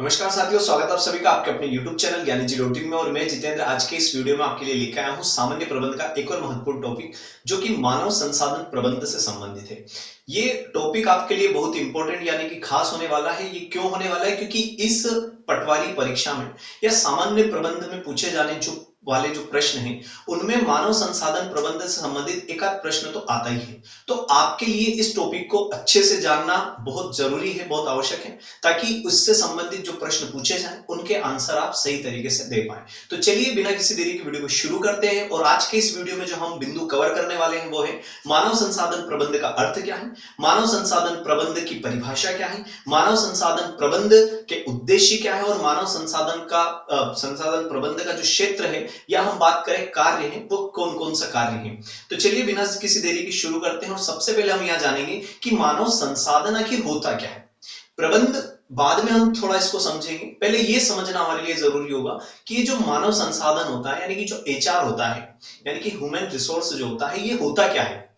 नमस्कार साथियों, स्वागत है आप सभी का आपके अपने YouTube चैनल ज्ञानी जी रूटीन में। और मैं जितेंद्र आज के इस वीडियो में आपके लिए लेकर आया हूं सामान्य प्रबंध का एक और महत्वपूर्ण टॉपिक, जो कि मानव संसाधन प्रबंध से संबंधित है। ये टॉपिक आपके लिए बहुत इंपॉर्टेंट यानी कि खास होने वाला है। ये क्यों होने वाला है? क्योंकि इस पटवारी परीक्षा में या सामान्य प्रबंध में पूछे जाने जो प्रश्न हैं, उनमें मानव संसाधन प्रबंध से संबंधित एक आध प्रश्न तो आता ही है। तो आपके लिए इस टॉपिक को अच्छे से जानना बहुत जरूरी है, बहुत आवश्यक है, ताकि उससे संबंधित जो प्रश्न पूछे जाएं उनके आंसर आप सही तरीके से दे पाएं। तो चलिए बिना किसी देरी के वीडियो को शुरू करते हैं। और आज के इस वीडियो में जो हम बिंदु कवर करने वाले हैं वो है मानव संसाधन प्रबंध का अर्थ क्या है, मानव संसाधन प्रबंध की परिभाषा क्या है, मानव संसाधन प्रबंध के उद्देश्य क्या है, और मानव संसाधन प्रबंध का जो क्षेत्र है या हम बात करें कार्य है वो कौन कौन सा कार्य है। तो चलिए बिना किसी देरी के शुरू करते हैं। और सबसे पहले हम यहां जानेंगे कि मानव संसाधन आखिर होता क्या है। प्रबंध बाद में हम थोड़ा इसको समझेंगे, पहले ये समझना हमारे लिए जरूरी होगा कि ये जो मानव संसाधन होता है यानी कि जो एचआर होता है यानी कि ह्यूमन रिसोर्स जो होता है, ये होता क्या है।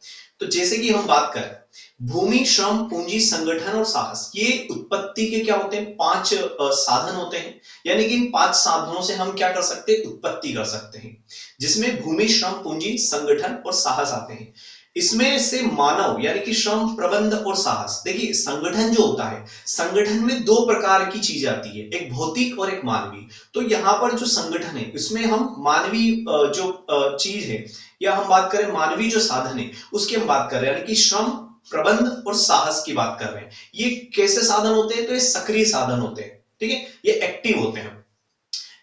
तो जैसे कि हम बात करें भूमि, श्रम, पूंजी, संगठन और साहस, ये उत्पत्ति के क्या होते हैं? पांच साधन होते हैं। यानी कि इन पांच साधनों से हम क्या कर सकते हैं? उत्पत्ति कर सकते हैं, जिसमें भूमि, श्रम, पूंजी, संगठन और साहस आते हैं। इसमें से मानव यानी कि श्रम, प्रबंध और साहस, देखिए संगठन जो होता है, संगठन में दो प्रकार की चीज आती है, एक भौतिक और एक मानवीय। तो यहाँ पर जो संगठन है इसमें हम मानवीय जो चीज है या हम बात करें मानवीय जो साधन है उसकी हम बात कर रहे हैं, यानी कि श्रम, प्रबंध और साहस की बात कर रहे हैं। ये कैसे साधन होते हैं? तो ये सक्रिय साधन होते हैं, ठीक है, ये एक्टिव होते हैं।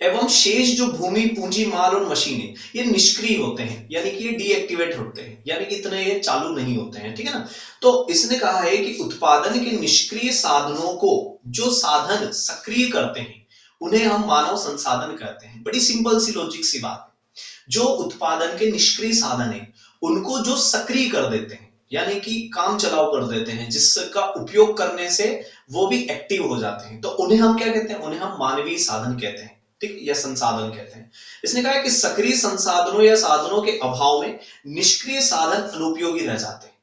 एवं शेष जो भूमि, पूंजी, माल और मशीनें, ये निष्क्रिय होते हैं, यानी कि ये डीएक्टिवेट होते हैं, यानी कि इतने ये चालू नहीं होते हैं, ठीक है ना। तो इसने कहा है कि उत्पादन के निष्क्रिय साधनों को जो साधन सक्रिय करते हैं उन्हें हम मानव संसाधन कहते हैं। बड़ी सिंपल सी लॉजिक सी बात है। जो उत्पादन के निष्क्रिय साधन है उनको जो सक्रिय कर देते हैं यानी कि काम चलाओ कर देते हैं, जिसका उपयोग करने से वो भी एक्टिव हो जाते हैं, तो उन्हें हम क्या कहते हैं? उन्हें हम मानवीय साधन कहते हैं, ठीक, या संसाधन कहते हैं। इसने कहा है कि सक्रिय संसाधनों या साधनों के अभाव में निष्क्रिय साधन अनुपयोगी रह जाते हैं।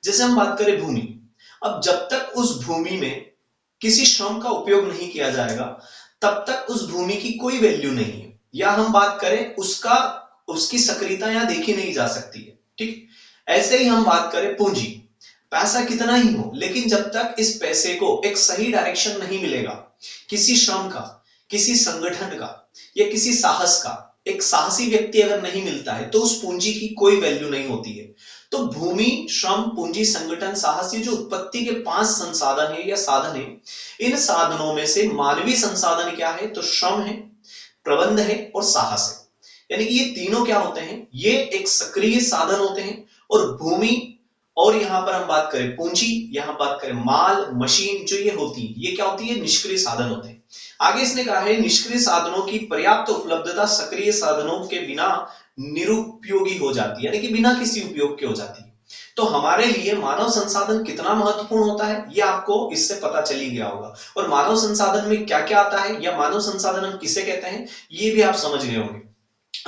जैसे हम बात करें भूमि, अब जब तक उस भूमि में किसी श्रम का उपयोग नहीं किया जाएगा तब तक उस भूमि की कोई वैल्यू नहीं है, या हम बात करें उसकी सक्रियता यहां देखी नहीं जा सकती है, ठीक। ऐसे ही हम बात करें पूंजी, पैसा कितना ही हो लेकिन जब तक इस पैसे को एक सही डायरेक्शन नहीं मिलेगा, किसी श्रम का, किसी संगठन का या किसी साहस का, एक साहसी व्यक्ति अगर नहीं मिलता है तो उस पूंजी की कोई वैल्यू नहीं होती है। तो भूमि, श्रम, पूंजी, संगठन, साहस, ये जो उत्पत्ति के पांच संसाधन है या साधन है, इन साधनों में से मानवीय संसाधन क्या है? तो श्रम है, प्रबंध है और साहस है। यानी कि ये तीनों क्या होते हैं? ये एक सक्रिय साधन होते हैं। और भूमि, और यहां पर हम बात करें पूंजी, यहां बात करें माल, मशीन, जो ये होती है, ये क्या होती है? निष्क्रिय साधन होते हैं। आगे इसने कहा है निष्क्रिय साधनों की पर्याप्त उपलब्धता सक्रिय साधनों के बिना निरुपयोगी हो जाती है, यानी कि बिना किसी उपयोग के हो जाती है। तो हमारे लिए मानव संसाधन कितना महत्वपूर्ण होता है ये आपको इससे पता चल ही गया होगा। और मानव संसाधन में क्या क्या आता है या मानव संसाधन हम किसे कहते हैं ये भी आप समझ गए होंगे।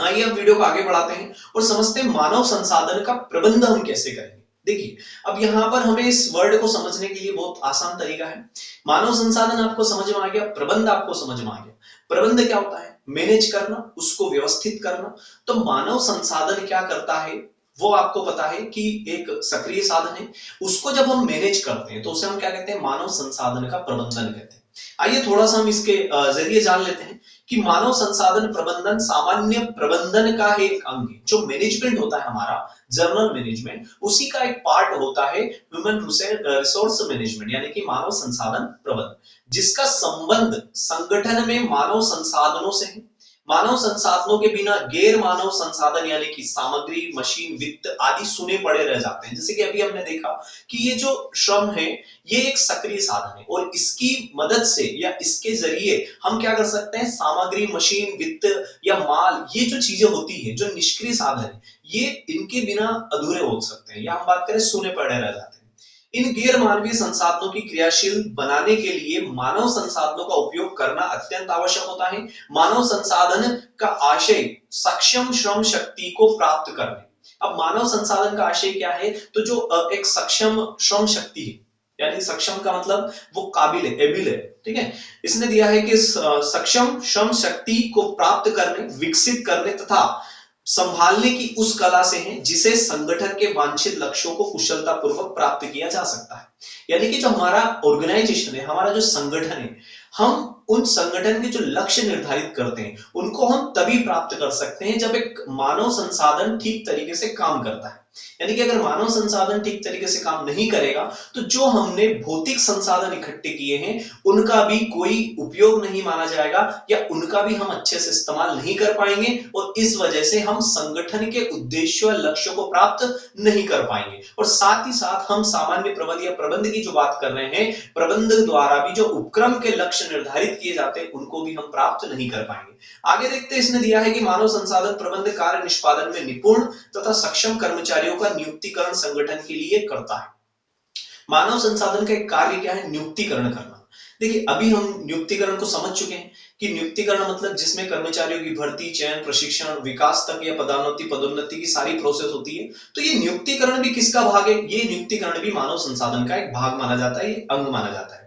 आइए अब वीडियो को आगे बढ़ाते हैं और समझते हैं मानव संसाधन का प्रबंध हम कैसे करेंगे। देखिए, अब यहां पर हमें इस वर्ड को समझने के लिए बहुत आसान तरीका है। मानव संसाधन आपको समझ में आ गया, प्रबंध आपको समझ में आ गया। प्रबंध क्या होता है? मैनेज करना, उसको व्यवस्थित करना। तो मानव संसाधन क्या करता है वो आपको पता है कि एक सक्रिय साधन है। उसको जब हम मैनेज करते हैं तो उसे हम क्या कहते हैं? मानव संसाधन का प्रबंधन कहते हैं। आइए थोड़ा सा हम इसके जरिए जान लेते हैं कि मानव संसाधन प्रबंधन सामान्य प्रबंधन का एक अंग है। जो मैनेजमेंट होता है हमारा, जनरल मैनेजमेंट, उसी का एक पार्ट होता है ह्यूमन रिसोर्स मैनेजमेंट, यानी कि मानव संसाधन प्रबंधन, जिसका संबंध संगठन में मानव संसाधनों से है। मानव संसाधनों के बिना गैर मानव संसाधन यानी कि सामग्री, मशीन, वित्त आदि सुने पड़े रह जाते हैं। जैसे कि अभी हमने देखा कि ये जो श्रम है ये एक सक्रिय साधन है और इसकी मदद से या इसके जरिए हम क्या कर सकते हैं? सामग्री, मशीन, वित्त या माल, ये जो चीजें होती है जो निष्क्रिय साधन है, ये इनके बिना अधूरे हो सकते हैं या हम बात करें सुने पड़े रह जाते हैं। इन गैर मानवीय संसाधनों की क्रियाशील बनाने के लिए मानव संसाधनों का उपयोग करना अत्यंत आवश्यक होता है। मानव संसाधन का आशय सक्षम श्रम शक्ति को प्राप्त करने। अब मानव संसाधन का आशय क्या है? तो जो एक सक्षम श्रम शक्ति है, यानी सक्षम का मतलब वो काबिल है, एबिल है, ठीक है। इसने दिया है कि सक्षम श्रम शक्ति को प्राप्त करने, विकसित करने तथा संभालने की उस कला से है जिसे संगठन के वांछित लक्ष्यों को कुशलता पूर्वक प्राप्त किया जा सकता है। यानी कि जो हमारा ऑर्गेनाइजेशन है, हमारा जो संगठन है, हम उन संगठन के जो लक्ष्य निर्धारित करते हैं उनको हम तभी प्राप्त कर सकते हैं जब एक मानव संसाधन ठीक तरीके से काम करता है। यानी कि अगर मानव संसाधन ठीक तरीके से काम नहीं करेगा तो जो हमने भौतिक संसाधन इकट्ठे किए हैं उनका भी कोई उपयोग नहीं माना जाएगा या उनका भी हम अच्छे से इस्तेमाल नहीं कर पाएंगे और इस वजह से हम संगठन के उद्देश्य और लक्ष्यों को प्राप्त नहीं कर पाएंगे। और साथ ही साथ हम सामान्य प्रबंध या प्रबंध की जो बात कर रहे हैं, प्रबंध द्वारा भी जो उपक्रम के लक्ष्य निर्धारित किए जाते हैं उनको भी हम प्राप्त नहीं कर पाएंगे। आगे देखते हैं, इसने दिया है कि मानव संसाधन प्रबंध कार्य निष्पादन में निपुण तथा सक्षम कर्मचारियों का नियुक्तिकरण संगठन के लिए करता है। मानव संसाधन का एक कार्य क्या है? नियुक्तिकरण करना। देखिए, अभी हम नियुक्तिकरण को समझ चुके हैं कि नियुक्तिकरण मतलब जिसमें कर्मचारियों की भर्ती, चयन, प्रशिक्षण, विकास तक या पदोन्नति की सारी प्रोसेस होती है। तो ये नियुक्तिकरण भी किसका भाग है? ये नियुक्तिकरण भी मानव संसाधन का एक भाग माना जाता है, ये अंग माना जाता है।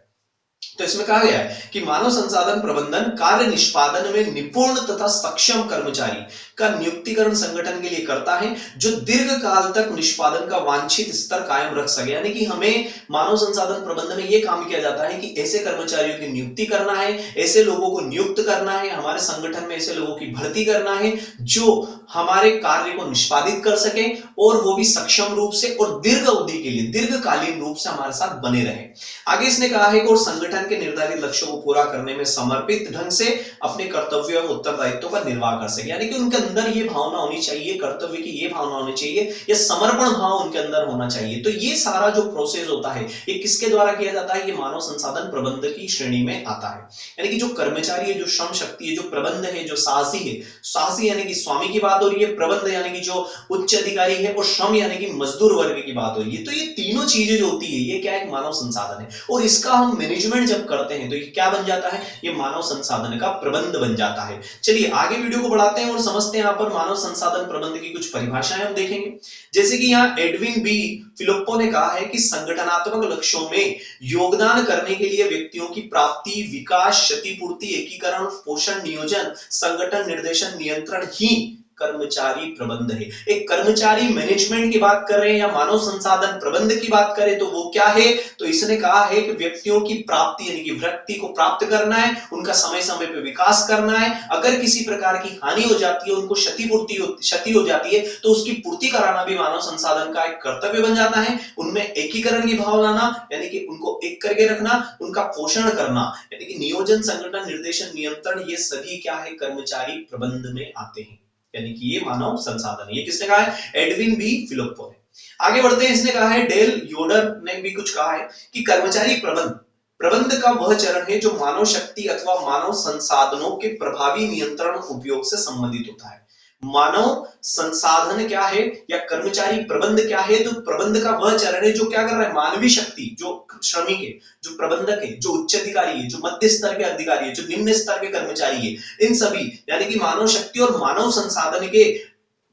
तो इसमें कहा गया है कि मानव संसाधन प्रबंधन कार्य निष्पादन में निपुण तथा सक्षम कर्मचारी का नियुक्तिकरण संगठन के लिए करता है जो दीर्घ काल तक निष्पादन का वांछित स्तर कायम रख सके। यानी कि हमें मानव संसाधन प्रबंधन में यह काम किया जाता है कि ऐसे कर्मचारियों की नियुक्ति करना है, ऐसे लोगों को नियुक्त करना है, हमारे संगठन में ऐसे लोगों की भर्ती करना है जो हमारे कार्य को निष्पादित कर सके और वो भी सक्षम रूप से और दीर्घ अवधि के लिए, दीर्घकालीन रूप से हमारे साथ बने रहे। आगे इसने कहा है कि और संगठन के निर्धारित लक्ष्यों को पूरा करने में समर्पित ढंग से अपने कर्तव्यों और उत्तरदायित्वों का निर्वाह कर सके। यानी कि उनके अंदर ये भावना होनी चाहिए, कर्तव्य की ये भावना होनी चाहिए, ये समर्पण भाव उनके अंदर होना चाहिए। तो ये सारा जो प्रोसेस होता है ये किसके द्वारा किया जाता है? ये मानव संसाधन प्रबंध की श्रेणी में आता है। यानी कि जो कर्मचारी है, जो श्रम शक्ति है, जो प्रबंध है, जो साहसी है, साहसी यानी कि स्वामी की बात हो रही है, प्रबंध यानी कि जो उच्च अधिकारी है, और श्रम यानी कि मजदूर वर्ग की बात हो रही है। तो ये तीनों चीजें जो होती है ये क्या है? एक मानव संसाधन है और इसका हम मैनेजमेंट जब करते हैं तो ये क्या बन जाता है? ये मानव संसाधन का प्रबंध बन जाता है। चलिए आगे वीडियो को बढ़ाते हैं और समझते हैं यहाँ पर मानव संसाधन प्रबंध की कुछ परिभाषाएं हम देखेंगे। जैसे कि यहाँ एडविन बी फिलिप्पो ने कहा है कि संगठनात्मक लक्ष्यों में योगदान करने के लिए व्यक्तियों की प्राप्ति, विकास, क्षतिपूर्ति, एकीकरण, पोषण, नियोजन, संगठन, निर्देशन, नियंत्रण ही कर्मचारी प्रबंध है। एक कर्मचारी मैनेजमेंट की बात कर रहे हैं या मानव संसाधन प्रबंध की बात करें तो वो क्या है? तो इसने कहा है कि व्यक्तियों की प्राप्ति यानी कि व्यक्ति को प्राप्त करना है, उनका समय समय पे विकास करना है, अगर किसी प्रकार की हानि हो जाती है, उनको क्षति हो जाती है तो उसकी पूर्ति कराना भी मानव संसाधन का एक कर्तव्य बन जाता है। उनमें एकीकरण की भाव लाना यानी कि उनको एक करके रखना, उनका पोषण करना यानी कि नियोजन, संगठन, निर्देशन, नियंत्रण, ये सभी क्या है? कर्मचारी प्रबंध में आते हैं। यानी कि ये मानव संसाधन है। ये किसने कहा है? एडविन बी फिलिप्पो ने। आगे बढ़ते हैं, इसने कहा है डेल योडर ने भी कुछ कहा है कि कर्मचारी प्रबंध का वह चरण है जो मानव शक्ति अथवा मानव संसाधनों के प्रभावी नियंत्रण उपयोग से संबंधित होता है। मानव संसाधन क्या है या कर्मचारी प्रबंध क्या है? तो प्रबंध का वह चरण है जो क्या कर रहा है? मानवीय शक्ति, जो श्रमिक है, जो प्रबंधक है, जो उच्च अधिकारी है, जो मध्य स्तर के अधिकारी है, जो निम्न स्तर के कर्मचारी है, इन सभी यानी कि मानव शक्ति और मानव संसाधन के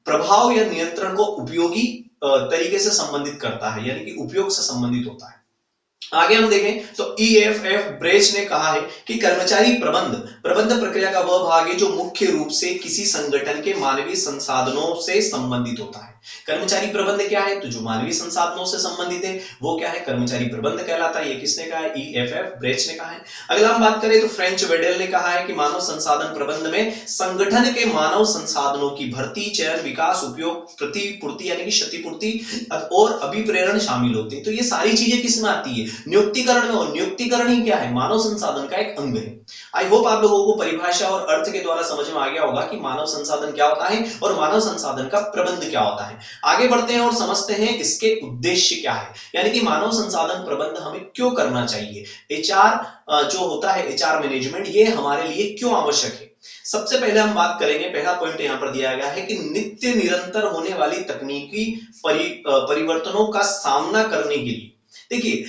प्रभाव या नियंत्रण को उपयोगी तरीके से संबंधित करता है, यानी कि उपयोग से संबंधित होता है। आगे हम देखें तो EFF ब्रेच ने कहा है कि कर्मचारी प्रबंध प्रक्रिया का वह भाग है जो मुख्य रूप से किसी संगठन के मानवीय संसाधनों से संबंधित होता है। कर्मचारी प्रबंध क्या है? तो जो मानवीय संसाधनों से संबंधित है वो क्या है? कर्मचारी प्रबंध कहलाता है। ये किसने कहा है? EFF ब्रेच ने कहा है। अगला हम बात करें तो फ्रेंच वेडेल ने कहा है कि मानव संसाधन प्रबंध में संगठन के मानव संसाधनों की भर्ती, चयन, विकास, उपयोग, प्रतिपूर्ति यानी कि क्षतिपूर्ति और अभिप्रेरण शामिल होते हैं। तो ये सारी चीजें किसमें आती है? नियुक्तिकरण में। और नियुक्तिकरण ही क्या है? मानव संसाधन का एक अंग है। आई होप आप लोगों को परिभाषा और अर्थ के द्वारा समझ में आ गया होगा कि मानव संसाधन क्या होता है और मानव संसाधन का प्रबंध क्या होता है। आगे बढ़ते हैं और समझते हैं इसके उद्देश्य क्या है, यानी कि मानव संसाधन प्रबंध हमें क्यों करना चाहिए। एचआर जो होता है, एचआर मैनेजमेंट, ये हमारे लिए क्यों आवश्यक है। सबसे पहले हम बात करेंगे, पहला पॉइंट यहां पर दिया गया है कि नित्य निरंतर होने वाली तकनीकी परिवर्तनों का सामना करने के लिए। देखिए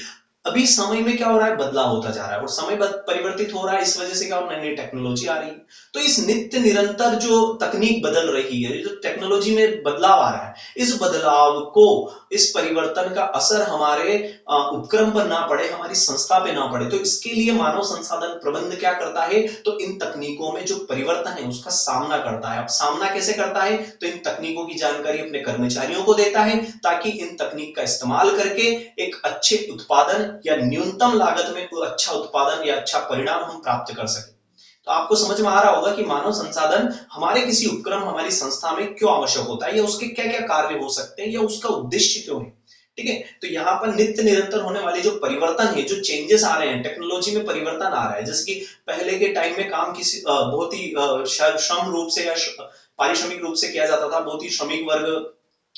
अभी समय में क्या हो रहा है, बदलाव होता जा रहा है और समय परिवर्तित हो रहा है, इस वजह से क्या नई नई टेक्नोलॉजी आ रही है। तो इस नित्य निरंतर जो तकनीक बदल रही है, जो टेक्नोलॉजी में बदलाव आ रहा है, इस बदलाव को, इस परिवर्तन का असर हमारे उपक्रम पर ना पड़े, हमारी संस्था पे ना पड़े, तो इसके लिए मानव संसाधन प्रबंध क्या करता है, तो इन तकनीकों में जो परिवर्तन है उसका सामना करता है। अब सामना कैसे करता है, तो इन तकनीकों की जानकारी अपने कर्मचारियों को देता है ताकि इन तकनीक का इस्तेमाल करके एक अच्छे उत्पादन या न्यूनतम लागत में कोई अच्छा उत्पादन या अच्छा परिणाम हम प्राप्त कर सके। तो आपको समझ में आ रहा होगा कि मानव संसाधन हमारे किसी उपक्रम, हमारी संस्था में क्यों आवश्यक होता है, या उसके क्या क्या कार्य हो सकते हैं, या उसका उद्देश्य क्यों है। ठीक है, तो यहाँ पर नित्य निरंतर होने वाले जो परिवर्तन है, जो चेंजेस आ रहे हैं, टेक्नोलॉजी में परिवर्तन आ रहा है, जैसे कि पहले के टाइम में काम किसी बहुत ही श्रम रूप से या पारिश्रमिक रूप से किया जाता था, बहुत ही श्रमिक वर्ग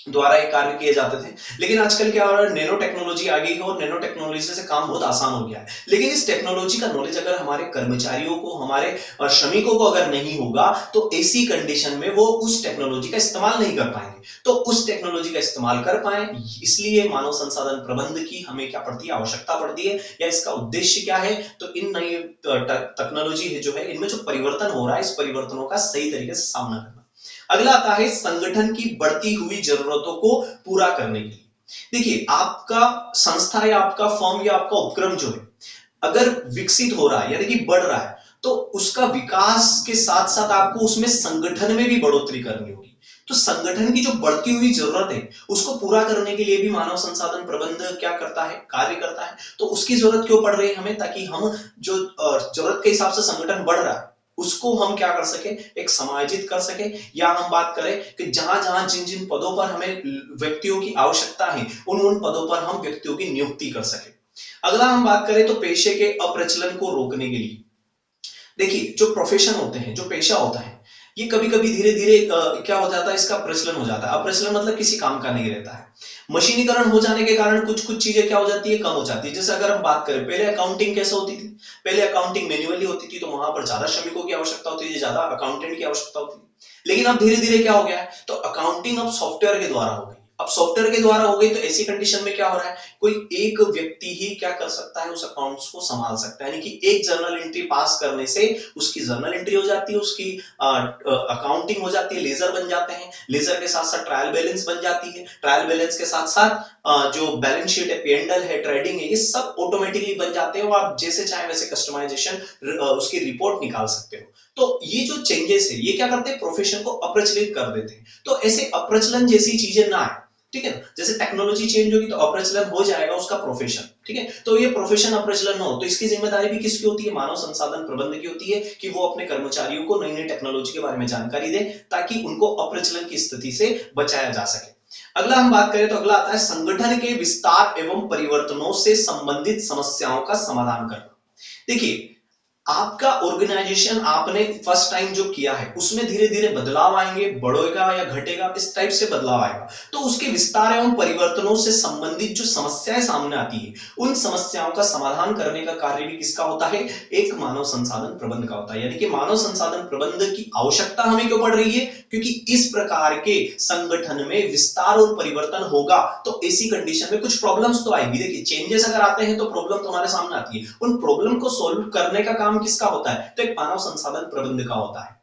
द्वारा ये कार्य किए जाते थे। लेकिन आजकल क्या हो रहा है, नैनो टेक्नोलॉजी आ गई है और नैनो टेक्नोलॉजी से काम बहुत आसान हो गया है। लेकिन इस टेक्नोलॉजी का नॉलेज अगर हमारे कर्मचारियों को, हमारे श्रमिकों को अगर नहीं होगा, तो ऐसी कंडीशन में वो उस टेक्नोलॉजी का इस्तेमाल नहीं कर पाएंगे। तो उस टेक्नोलॉजी का इस्तेमाल कर पाए, इसलिए मानव संसाधन प्रबंध की हमें क्या पड़ती है, आवश्यकता पड़ती है, या इसका उद्देश्य क्या है, तो इन नई टेक्नोलॉजी है जो है, इनमें जो परिवर्तन हो रहा है, इस परिवर्तनों का सही तरीके से सामना करना। अगला आता है संगठन की बढ़ती हुई जरूरतों को पूरा करने के लिए। देखिए, आपका संस्था या आपका फर्म या आपका उपक्रम जो है, अगर विकसित हो रहा है यानी कि बढ़ रहा है, तो उसका विकास के साथ साथ आपको उसमें संगठन में भी बढ़ोतरी करनी होगी। तो संगठन की जो बढ़ती हुई जरूरत है, उसको पूरा करने के लिए भी मानव संसाधन प्रबंध क्या करता है, कार्य करता है। तो उसकी जरूरत क्यों पड़ रही है हमें, ताकि हम जो जरूरत के हिसाब से संगठन बढ़ रहा है, उसको हम क्या कर सके, एक समायोजित कर सके। या हम बात करें कि जहां जहां जिन जिन पदों पर हमें व्यक्तियों की आवश्यकता है, उन उन पदों पर हम व्यक्तियों की नियुक्ति कर सके। अगला हम बात करें तो पेशे के अप्रचलन को रोकने के लिए। देखिए, जो प्रोफेशन होते हैं, जो पेशा होता है, ये कभी कभी धीरे धीरे क्या हो जाता है, इसका प्रचलन हो जाता है। अप्रचलन मतलब किसी काम का नहीं रहता है। मशीनीकरण हो जाने के कारण कुछ कुछ चीजें क्या हो जाती है, कम हो जाती है। जैसे अगर हम बात करें, पहले अकाउंटिंग कैसे होती थी, पहले अकाउंटिंग मैन्युअली होती थी, तो वहां पर ज्यादा श्रमिकों की आवश्यकता होती थी, ज्यादा अकाउंटेंट की आवश्यकता होती थी। लेकिन अब धीरे धीरे क्या हो गया है, तो अकाउंटिंग अब सॉफ्टवेयर के द्वारा हो गई। अब सॉफ्टवेयर के द्वारा हो गई, तो ऐसी कंडीशन में क्या हो रहा है, कोई एक व्यक्ति ही क्या कर सकता है, उस अकाउंट्स को संभाल सकता है। यानी कि एक जर्नल एंट्री पास करने से उसकी जर्नल एंट्री हो जाती है, उसकी अकाउंटिंग हो जाती है, लेजर बन जाते हैं, लेजर के साथ साथ ट्रायल बैलेंस बन जाती है, ट्रायल बैलेंस के साथ साथ जो बैलेंस शीट है, पीएनएल है, ट्रेडिंग है, ये सब ऑटोमेटिकली बन जाते हो। आप जैसे चाहे वैसे कस्टमाइजेशन उसकी रिपोर्ट निकाल सकते हो। तो ये जो चेंजेस है, ये क्या करते हैं, प्रोफेशन को अप्रचलित कर देते हैं। तो ऐसे अप्रचलन जैसी चीजें ना आए, ठीक है ना। जैसे टेक्नोलॉजी चेंज होगी तो अप्रचलन हो जाएगा उसका प्रोफेशन, ठीक है। तो ये प्रोफेशन अप्रचलन हो, तो इसकी जिम्मेदारी भी किसकी होती है, मानव संसाधन प्रबंध की होती है, कि वो अपने कर्मचारियों को नई नई टेक्नोलॉजी के बारे में जानकारी दे, ताकि उनको अप्रचलन की स्थिति से बचाया जा सके। अगला हम बात करें तो अगला आता है संगठन के विस्तार एवं परिवर्तनों से संबंधित समस्याओं का समाधान करना। देखिए, आपका ऑर्गेनाइजेशन आपने फर्स्ट टाइम जो किया है, उसमें धीरे धीरे बदलाव आएंगे, बढ़ेगा या घटेगा, इस टाइप से बदलाव आएगा। तो उसके विस्तार एवं परिवर्तनों से संबंधित जो समस्याएं सामने आती है, उन समस्याओं का समाधान करने का कार्य भी किसका होता है, एक मानव संसाधन प्रबंध का होता है। यानी कि मानव संसाधन प्रबंध की आवश्यकता हमें क्यों पड़ रही है, क्योंकि इस प्रकार के संगठन में विस्तार और परिवर्तन होगा, तो ऐसी कंडीशन में कुछ प्रॉब्लम्स तो आएगी। देखिए, चेंजेस अगर आते हैं तो प्रॉब्लम तो हमारे सामने आती है, उन प्रॉब्लम को सॉल्व करने का काम किसका होता है, तो एक मानव संसाधन प्रबंध का होता है।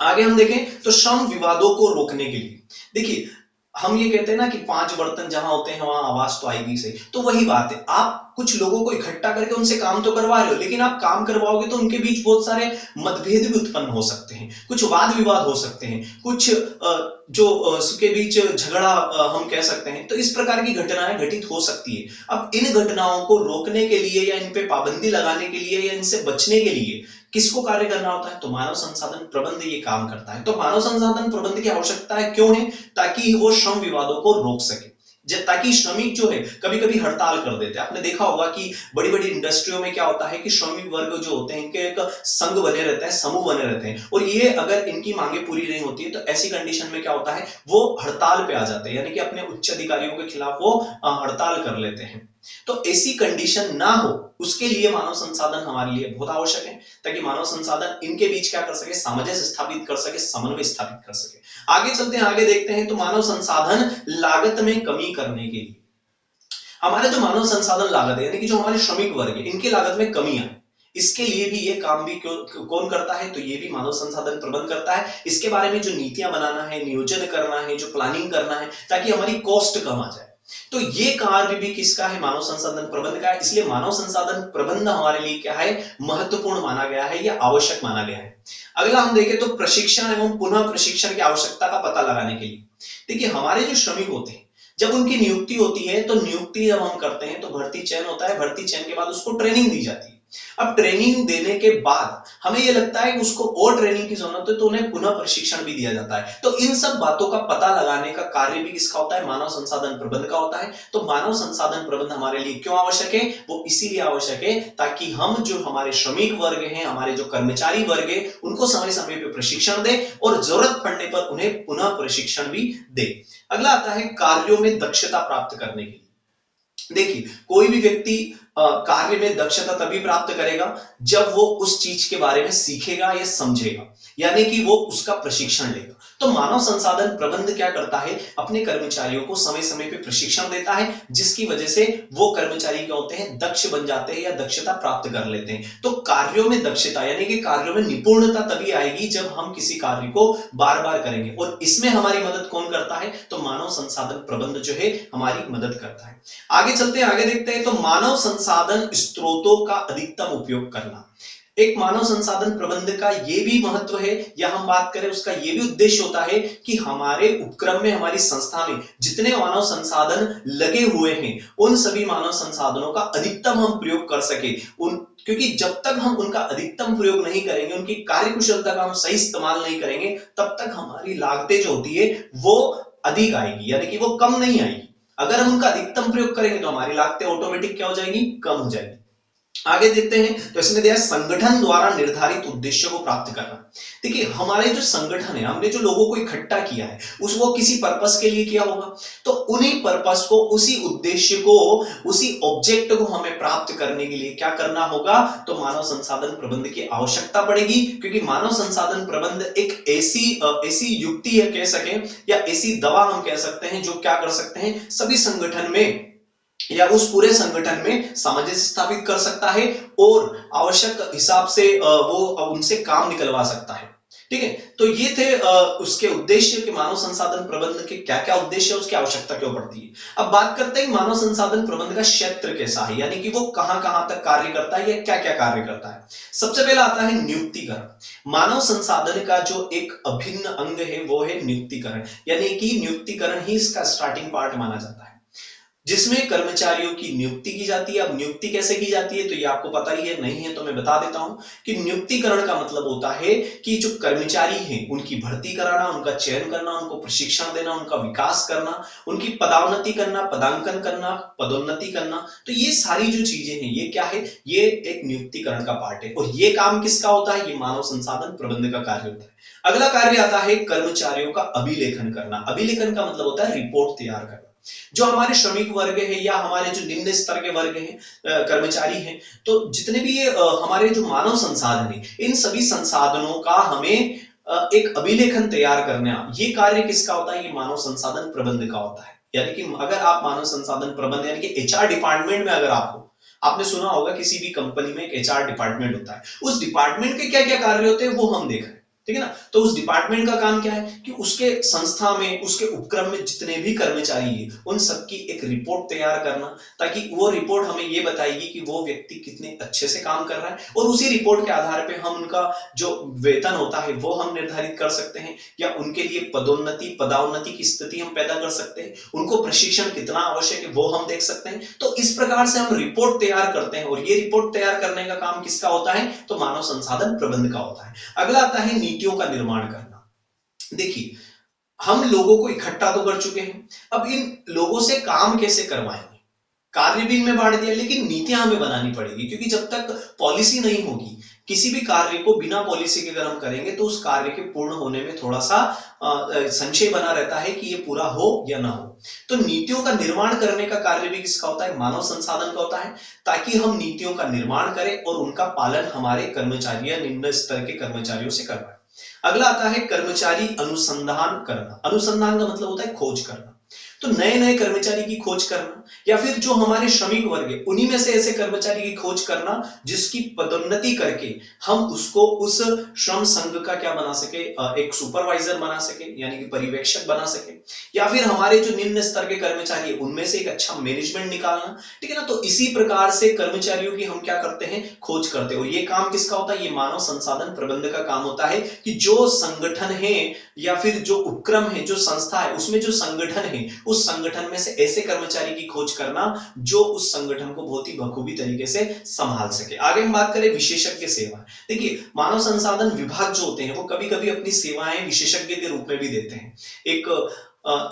आगे हम देखें तो श्रम विवादों को रोकने के लिए, देखिए, हम ये कहते हैं ना कि 5 बर्तन जहां होते हैं वहां आवाज तो आएगी सही। तो वही बात है, आप कुछ लोगों को इकट्ठा करके उनसे काम तो करवा रहे हो, लेकिन आप काम करवाओगे तो उनके बीच बहुत सारे मतभेद भी उत्पन्न हो सकते हैं, कुछ वाद विवाद हो सकते हैं, कुछ जो उसके बीच झगड़ा हम कह सकते हैं। तो इस प्रकार की घटनाएं घटित हो सकती है। अब इन घटनाओं को रोकने के लिए या इन पे पाबंदी लगाने के लिए या इनसे बचने के लिए किसको कार्य करना होता है, तो मानव संसाधन प्रबंध ये काम करता है। तो मानव संसाधन प्रबंध की आवश्यकता है क्यों है, ताकि वो श्रम विवादों को रोक सके, ताकि श्रमिक जो है कभी कभी हड़ताल कर देते हैं। आपने देखा होगा कि बड़ी बड़ी इंडस्ट्रियों में क्या होता है कि श्रमिक वर्ग जो होते हैं, इनके एक संघ बने रहते हैं, समूह बने रहते हैं, और ये अगर इनकी मांगे पूरी नहीं होती है, तो ऐसी कंडीशन में क्या होता है, वो हड़ताल पे आ जाते हैं, यानी कि अपने उच्च अधिकारियों के खिलाफ वो हड़ताल कर लेते हैं। तो ऐसी कंडीशन ना हो, उसके लिए मानव संसाधन हमारे लिए बहुत आवश्यक है, ताकि मानव संसाधन इनके बीच क्या कर सके, सामंजस्य स्थापित कर सके, समन्वय स्थापित कर सके। आगे चलते हैं, आगे देखते हैं, तो मानव संसाधन लागत में कमी करने के लिए, हमारे जो मानव संसाधन लागत है यानी कि जो हमारे श्रमिक वर्ग है इनकी लागत में कमी आए, इसके लिए भी ये काम भी कौन करता है, तो ये भी मानव संसाधन प्रबंध करता है। इसके बारे में जो नीतियां बनाना है, नियोजन करना है, जो प्लानिंग करना है ताकि हमारी कॉस्ट कम आ जाए, तो ये कार्य भी किसका है, मानव संसाधन प्रबंध का है। इसलिए मानव संसाधन प्रबंध हमारे लिए क्या है, महत्वपूर्ण माना गया है या आवश्यक माना गया है। अगला हम देखें तो प्रशिक्षण एवं पुनः प्रशिक्षण की आवश्यकता का पता लगाने के लिए, देखिए हमारे जो श्रमिक होते हैं जब उनकी नियुक्ति होती है तो नियुक्ति जब हम करते हैं तो भर्ती चयन होता है, भर्ती चयन के बाद उसको ट्रेनिंग दी जाती है। अब ट्रेनिंग देने के बाद हमें यह लगता है कि उसको और ट्रेनिंग की जरूरत है तो उन्हें पुनः प्रशिक्षण भी दिया जाता है। तो इन सब बातों का पता लगाने का कार्य भी किसका होता है, मानव संसाधन प्रबंध का होता है। तो मानव संसाधन प्रबंध हमारे लिए क्यों आवश्यक है, वो इसीलिए आवश्यक है ताकि हम जो हमारे श्रमिक वर्ग हैं, हमारे जो कर्मचारी वर्ग है उनको समय समय पर प्रशिक्षण दे और जरूरत पड़ने पर उन्हें पुनः प्रशिक्षण भी दे। अगला आता है कार्यों में दक्षता प्राप्त करने के लिए। देखिए कोई भी व्यक्ति कार्य में दक्षता तभी प्राप्त करेगा जब वो उस चीज के बारे में सीखेगा या समझेगा, यानी कि वो उसका प्रशिक्षण लेगा। तो मानव संसाधन प्रबंध क्या करता है, अपने कर्मचारियों को समय समय पे प्रशिक्षण देता है जिसकी वजह से वो कर्मचारी क्या होते हैं, दक्ष बन जाते हैं या दक्षता प्राप्त कर लेते हैं। तो कार्यों में दक्षता यानी कि कार्यों में निपुणता तभी आएगी जब हम किसी कार्य को बार बार करेंगे, और इसमें हमारी मदद कौन करता है, तो मानव संसाधन प्रबंध जो है हमारी मदद करता है। आगे चलते हैं, आगे देखते हैं। तो मानव संसाधन स्रोतों का अधिकतम उपयोग करना, एक मानव संसाधन प्रबंध का यह भी महत्व है या हम बात करें उसका यह भी उद्देश्य होता है कि हमारे उपक्रम में, हमारी संस्था में जितने मानव संसाधन लगे हुए हैं उन सभी मानव संसाधनों का अधिकतम हम प्रयोग कर सके। क्योंकि जब तक हम उनका अधिकतम प्रयोग नहीं करेंगे, उनकी कार्यकुशलता का हम सही इस्तेमाल नहीं करेंगे, तब तक हमारी लागतें जो होती है वो अधिक आएगी, यानी कि वो कम नहीं आएगी। अगर हम उनका अधिकतम प्रयोग करेंगे तो हमारी लागतें ऑटोमेटिक क्या हो जाएगी, कम हो जाएगी। आगे देखते हैं, तो इसमें दिया संगठन द्वारा निर्धारित उद्देश्यों को प्राप्त करना। देखिए हमारे जो संगठन है, हमने जो लोगों को इकट्ठा किया है वो किसी पर्पस के लिए किया होगा, तो उन्हीं पर्पस को, उसी उद्देश्य को, उसी ऑब्जेक्ट को हमें प्राप्त करने के लिए क्या करना होगा, तो मानव संसाधन प्रबंध की आवश्यकता पड़ेगी। क्योंकि मानव संसाधन प्रबंध एक ऐसी युक्ति है कह सकें, या ऐसी दवा हम कह सकते हैं जो क्या कर सकते हैं, सभी संगठन में या उस पूरे संगठन में सामंजस्य स्थापित कर सकता है और आवश्यक हिसाब से वो उनसे काम निकलवा सकता है। ठीक है, तो ये थे उसके उद्देश्य के, मानव संसाधन प्रबंध के क्या क्या उद्देश्य है, उसकी आवश्यकता क्यों पड़ती है। अब बात करते हैं मानव संसाधन प्रबंध का क्षेत्र कैसा है, यानी कि वो कहां कहां तक कार्य करता है या क्या क्या कार्य करता है। सबसे पहला आता है नियुक्तिकरण। मानव संसाधन का जो एक अभिन्न अंग है वो है नियुक्तिकरण, यानी कि नियुक्तिकरण ही इसका स्टार्टिंग पार्ट माना जाता है, जिसमें कर्मचारियों की नियुक्ति की जाती है। अब नियुक्ति कैसे की जाती है तो ये आपको पता ही है, नहीं है तो मैं बता देता हूं कि नियुक्तिकरण का मतलब होता है कि जो कर्मचारी हैं उनकी भर्ती कराना, उनका चयन करना, उनको प्रशिक्षण देना, उनका विकास करना, उनकी पदोन्नति करना, पदांकन करना, पदोन्नति करना। तो ये सारी जो चीजें हैं ये क्या है, ये एक नियुक्तिकरण का पार्ट है, और ये काम किसका होता है, ये मानव संसाधन प्रबंध का कार्य होता है। अगला कार्य आता है कर्मचारियों का अभिलेखन करना। अभिलेखन का मतलब होता है रिपोर्ट तैयार करना। जो हमारे श्रमिक वर्ग है या हमारे जो निम्न स्तर के वर्ग हैं, कर्मचारी हैं, तो जितने भी हमारे जो मानव संसाधन है, इन सभी संसाधनों का हमें एक अभिलेखन तैयार करना, ये कार्य किसका होता है, ये मानव संसाधन प्रबंध का होता है। यानी कि अगर आप मानव संसाधन प्रबंध यानी कि एचआर डिपार्टमेंट में अगर आप हो, आपने सुना होगा किसी भी कंपनी में एक एचआर डिपार्टमेंट होता है, उस डिपार्टमेंट के क्या क्या कार्य होते हैं वो हम देख रहे हैं। ठीक है ना, तो उस डिपार्टमेंट का काम क्या है कि उसके संस्था में, उसके उपक्रम में जितने भी कर्मचारी हैं उन सबकी एक रिपोर्ट तैयार करना, ताकि वो रिपोर्ट हमें ये बताएगी कि वो व्यक्ति कितने अच्छे से काम कर रहा है, और उसी रिपोर्ट के आधार पे हम उनका जो वेतन होता है वो हम निर्धारित कर सकते हैं, या उनके लिए पदोन्नति, पदोन्नति की स्थिति हम पैदा कर सकते हैं, उनको प्रशिक्षण कितना आवश्यक है वो हम देख सकते हैं। तो इस प्रकार से हम रिपोर्ट तैयार करते हैं, और ये रिपोर्ट तैयार करने का काम किसका होता है, तो मानव संसाधन प्रबंध का होता है। अगला आता है नीतियों का निर्माण करना। देखिए हम लोगों को इकट्ठा तो कर चुके हैं, अब इन लोगों से काम कैसे करवाएंगे, कार्य भी इनमें बांट दिया, लेकिन नीतियां हमें बनानी पड़ेगी, क्योंकि जब तक पॉलिसी नहीं होगी, किसी भी कार्य को बिना पॉलिसी के अगर हम करेंगे तो उस कार्य के पूर्ण होने में थोड़ा सा संशय बना रहता है कि ये पूरा हो या ना हो। तो नीतियों का निर्माण करने का कार्य भी किसका होता है, मानव संसाधन का होता है, ताकि हम नीतियों का निर्माण करें और उनका पालन हमारे कर्मचारी या निम्न स्तर के कर्मचारियों से करवाएं। अगला आता है कर्मचारी अनुसंधान करना। अनुसंधान का मतलब होता है खोज करना। तो नए नए कर्मचारी की खोज करना, या फिर जो हमारे श्रमिक वर्ग है उन्हीं में से ऐसे कर्मचारी की खोज करना जिसकी पदोन्नति करके हम उसको उस श्रम संघ का क्या बना सके, एक सुपरवाइजर बना सके, यानी कि पर्यवेक्षक बना सके, या फिर हमारे जो निम्न स्तर के कर्मचारी है उनमें से एक अच्छा मैनेजमेंट निकालना। ठीक है ना। तो इसी प्रकार से कर्मचारियों की हम क्या करते हैं, खोज करते हैं। और ये काम किसका होता है, ये मानव संसाधन प्रबंधन का काम होता है कि जो संगठन है या फिर जो उपक्रम है, जो संस्था है, उसमें जो संगठन है, उस संगठन में से ऐसे कर्मचारी की खोज करना जो उस संगठन को बहुत ही बखूबी तरीके से संभाल सके। आगे हम बात करें विशेषज्ञ सेवा। देखिए मानव संसाधन विभाग जो होते हैं वो कभी कभी अपनी सेवाएं विशेषज्ञ के रूप में भी देते हैं। एक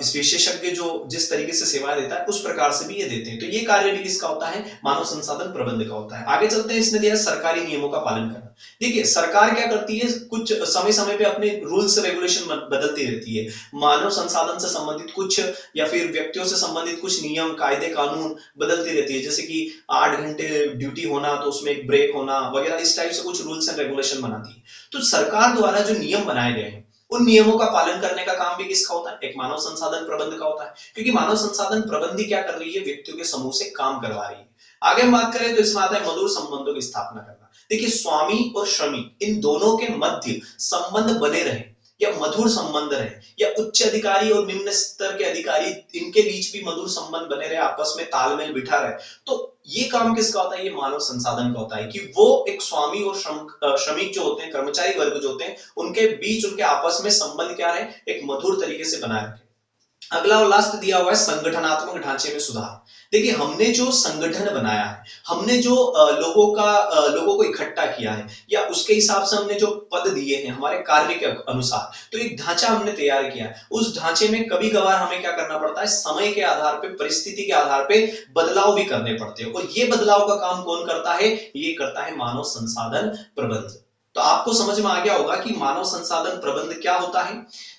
इस विशेषज्ञ जो जिस तरीके से सेवाएं देता है उस प्रकार से भी ये देते हैं। तो ये कार्य भी किसका होता है, मानव संसाधन प्रबंधन का होता है। आगे चलते हैं, इसने दिया सरकारी नियमों का पालन करना। देखिए सरकार क्या करती है, कुछ समय समय पे अपने रूल्स रेगुलेशन बदलती रहती है। मानव संसाधन से संबंधित कुछ या फिर व्यक्तियों से संबंधित कुछ नियम कायदे कानून बदलती रहती है, जैसे कि 8 घंटे ड्यूटी होना तो उसमें एक ब्रेक होना वगैरह, इस टाइप से कुछ रूल्स एंड रेगुलेशन बनाती है। तो सरकार द्वारा जो नियम बनाए गए हैं उन नियमों का पालन करने का काम भी किसका होता है, एक मानव संसाधन प्रबंध का होता है। क्योंकि मानव संसाधन प्रबंधी क्या कर रही है, व्यक्तियों के समूह से काम करवा रही है। आगे हम बात करें तो इसमें आता है मधुर संबंधों की स्थापना करना। देखिए स्वामी और श्रमिक इन दोनों के मध्य संबंध बने रहे, या मधुर संबंध रहे, या उच्च अधिकारी और निम्न स्तर के अधिकारी इनके बीच भी मधुर संबंध बने रहे, आपस में तालमेल बिठा रहे। तो ये काम किसका होता है, ये मानव संसाधन का होता है कि वो एक स्वामी और श्रमिक जो होते हैं, कर्मचारी वर्ग जो होते हैं, उनके बीच उनके आपस में संबंध क्या रहे, एक मधुर तरीके से बनाए रखे। अगला और लास्ट दिया हुआ है संगठनात्मक ढांचे में सुधार। देखिए हमने जो संगठन बनाया है, हमने जो लोगों को इकट्ठा किया है, या उसके हिसाब से हमने जो पद दिए हैं हमारे कार्य के अनुसार, तो एक ढांचा हमने तैयार किया है। उस ढांचे में कभी कभार हमें क्या करना पड़ता है, समय के आधार पे, परिस्थिति के आधार पे बदलाव भी करने पड़ते हैं। और ये बदलाव का काम कौन करता है, ये करता है मानव संसाधन प्रबंधन। तो आपको समझ में आ गया होगा कि मानव संसाधन प्रबंध क्या होता है।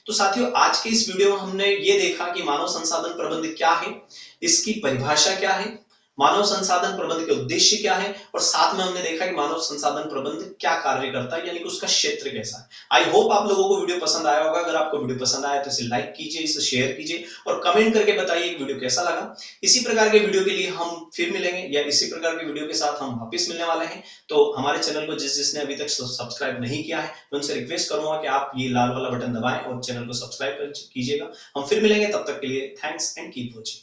तो साथियों आज के इस वीडियो में हमने ये देखा कि मानव संसाधन प्रबंध क्या है, इसकी परिभाषा क्या है, मानव संसाधन प्रबंध के उद्देश्य क्या है, और साथ में हमने देखा कि मानव संसाधन प्रबंध क्या कार्य करता है, यानी कि उसका क्षेत्र कैसा है। आई होप आप लोगों को वीडियो पसंद आया होगा। अगर आपको वीडियो पसंद आया तो इसे लाइक कीजिए, इसे शेयर कीजिए और कमेंट करके बताइए वीडियो कैसा लगा। इसी प्रकार के वीडियो के लिए हम फिर मिलेंगे, या इसी प्रकार के वीडियो के साथ हम वापिस मिलने वाले हैं। तो हमारे चैनल को जिसने अभी तक सब्सक्राइब नहीं किया है मैं उनसे रिक्वेस्ट करूंगा कि आप ये लाल वाला बटन दबाएं और चैनल को सब्सक्राइब कीजिएगा। हम फिर मिलेंगे, तब तक के लिए थैंक्स एंड कीप वॉचिंग।